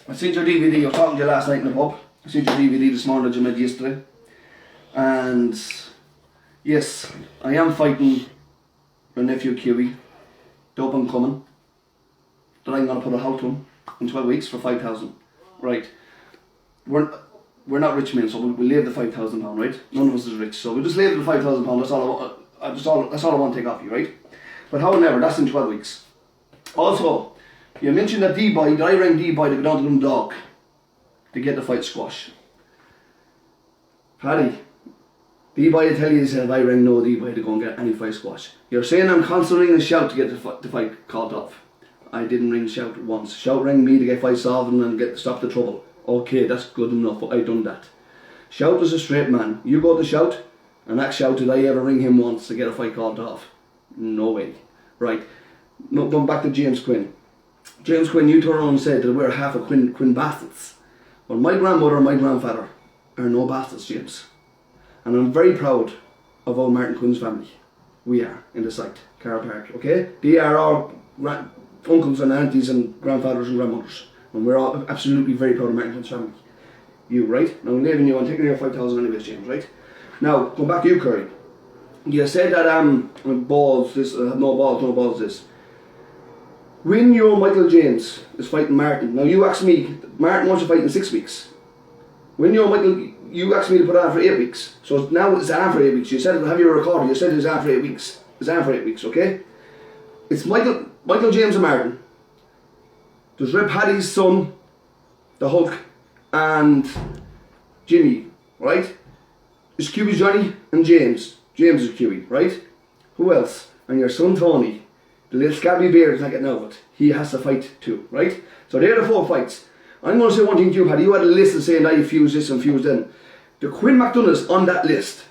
I seen your DVD, I was talking to you last night in the pub. I seen your DVD this morning that you made yesterday. And yes, I am fighting your nephew Kiwi, the up and coming, that I'm going to put a halt to him in 12 weeks for 5,000. Right. We're not rich men, so we'll leave the £5,000, right? None of us is rich, so we'll just leave the £5,000. That's all I want to take off you, right? But however, that's in 12 weeks. Also, you mentioned that D-Boy, that I rang D-Boy to go down to Dundalk to get the fight squash. Paddy, D-Boy tell you, he said I rang no D-Boy to go and get any fight squash. You're saying I'm constantly ringing Shout to get the fight called off. I didn't ring Shout once. Shout rang me to get fight solved and stop the trouble. Okay, that's good enough, but I done that. Shout is a straight man. You go to Shout and ask Shout, did I ever ring him once to get a fight called off? No way. Right. No, going back to James Quinn. James Quinn, you turned around and said that we're half a Quinn bastards. Well, my grandmother and my grandfather are no bastards, James. And I'm very proud of old Martin Quinn's family. We are, in the site, Car Park, okay? They are our uncles and aunties and grandfathers and grandmothers. And we're all absolutely very proud of Martin Quinn's family. You, right? Now I'm leaving you, I'm taking your 5,000 anyways, James, right? Now, go back to you, Curry. You said that balls, this, no balls, this. When your Michael James is fighting Martin, now you asked me, Martin wants to fight in 6 weeks. When your Michael, you asked me to put it on for 8 weeks. So now it's on for 8 weeks. You said it, have you recorded? You said it's on for 8 weeks. It's on for 8 weeks, okay? It's Michael James and Martin. There's Red Paddy's son, the Hulk, and Jimmy, right? It's QB Johnny and James. James is QB, right? Who else? And your son Tony, the little scabby beard is not getting out of it. He has to fight too, right? So they're the 4 fights. I'm going to say one thing to you, Paddy. You had a list of saying that you fuse this and fuse then. The Quinn McDonough's on that list.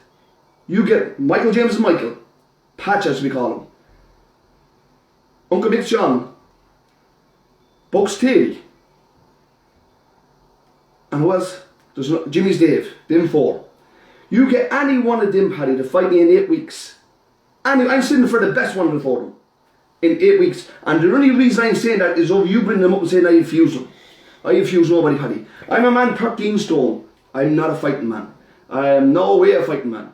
You get Michael James and Michael, Patch as we call him, Uncle Big John, Bucks Teddy, and who else? There's Jimmy's Dave, them 4. You get any one of them, Paddy, to fight me in 8 weeks. I'm sitting for the best one of the 4 of them in 8 weeks. And the only reason I'm saying that is over you bring them up and saying I infuse them. I infuse nobody, Paddy. I'm a man 13 stone. I'm not a fighting man. I am no way a fighting man.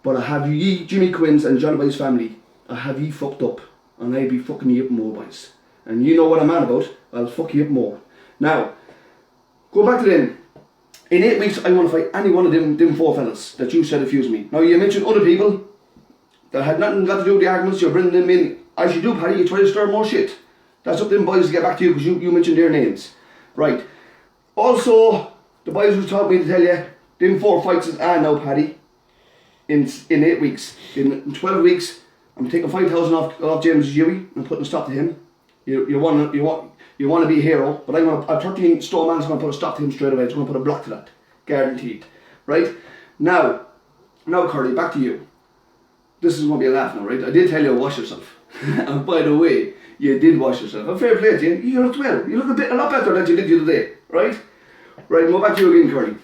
But I have ye, Jimmy Quinn's and John Boy's family, I have ye fucked up. And I'll be fucking you up more, boys. And you know what I'm on about. I'll fuck you up more. Now, go back to them. In 8 weeks, I want to fight any one of them 4 fellas that you said refused me. Now, you mentioned other people that had nothing got to do with the arguments. You're bringing them in. As you do, Paddy, you try to stir more shit. That's up to them boys to get back to you because you mentioned their names. Right. Also, the boys who taught me to tell you, them 4 fights is on now, Paddy. In 8 weeks. In 12 weeks, I'm taking 5,000 off James Dewey and putting a stop to him. You want to be a hero, but I'm 13 stone man's going to put a stop to him straight away. It's going to put a block to that, guaranteed. Right? Now, Curly, back to you. This is going to be a laugh now, right? I did tell you to wash yourself, and by the way, you did wash yourself. And fair play to you. You looked well. You look a lot better than you did the other day, right? Right. Go back to you again, Curly.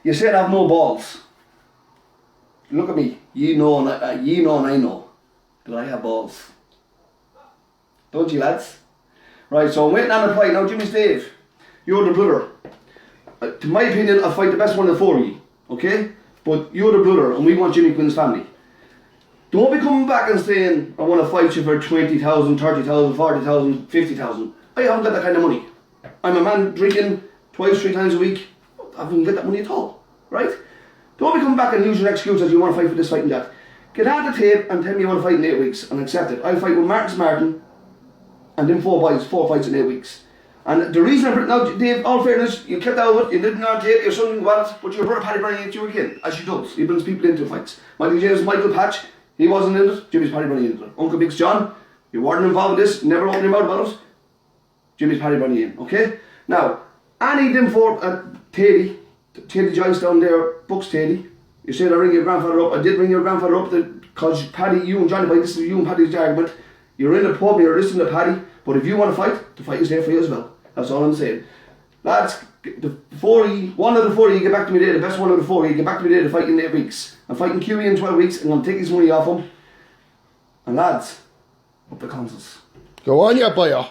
You said I have no balls. Look at me. You know and I know that I have balls. Don't you, lads? Right, so I'm waiting on the fight. Now, Jimmy's Dave, you're the brother. To my opinion, I'll fight the best one of the 4 of you, okay? But you're the brother, and we want Jimmy Quinn's family. Don't be coming back and saying, I want to fight you for 20,000, 30,000, 40,000, 50,000. I haven't got that kind of money. I'm a man drinking 2, 3 times a week. I haven't got that money at all, right? Don't be coming back and use your excuse that you want to fight for this fight and that. Get out the tape and tell me you want to fight in 8 weeks and accept it. I'll fight with Martin and then 4 fights in 8 weeks. And the reason I brought now, Dave, all fairness, you kept out of it, you didn't know tape, your son got it, but your brother Paddy bringing it to you again, as she does. He brings people into fights. Michael James, Michael Patch, he wasn't in it, Jimmy's Paddy bringing it into it. Uncle Big John, you weren't involved in this, never opened your mouth about it, Jimmy's Paddy bringing it in, okay? Now, any of them 4, Teddy Joyce down there, Bucks Teddy, you said I ring your grandfather up. I did ring your grandfather up because Paddy, you and Johnny Boy, this is you and Paddy's argument. You're in the pub, you're listening to Paddy, but if you want to fight, the fight is there for you as well. That's all I'm saying. Lads, one of the 4 of you get back to me there, the best one of the 4 of you get back to me there to fight in 8 weeks. I'm fighting QE in 12 weeks, and I'm going to take his money off him. And lads, up the consoles. Go on, you boy.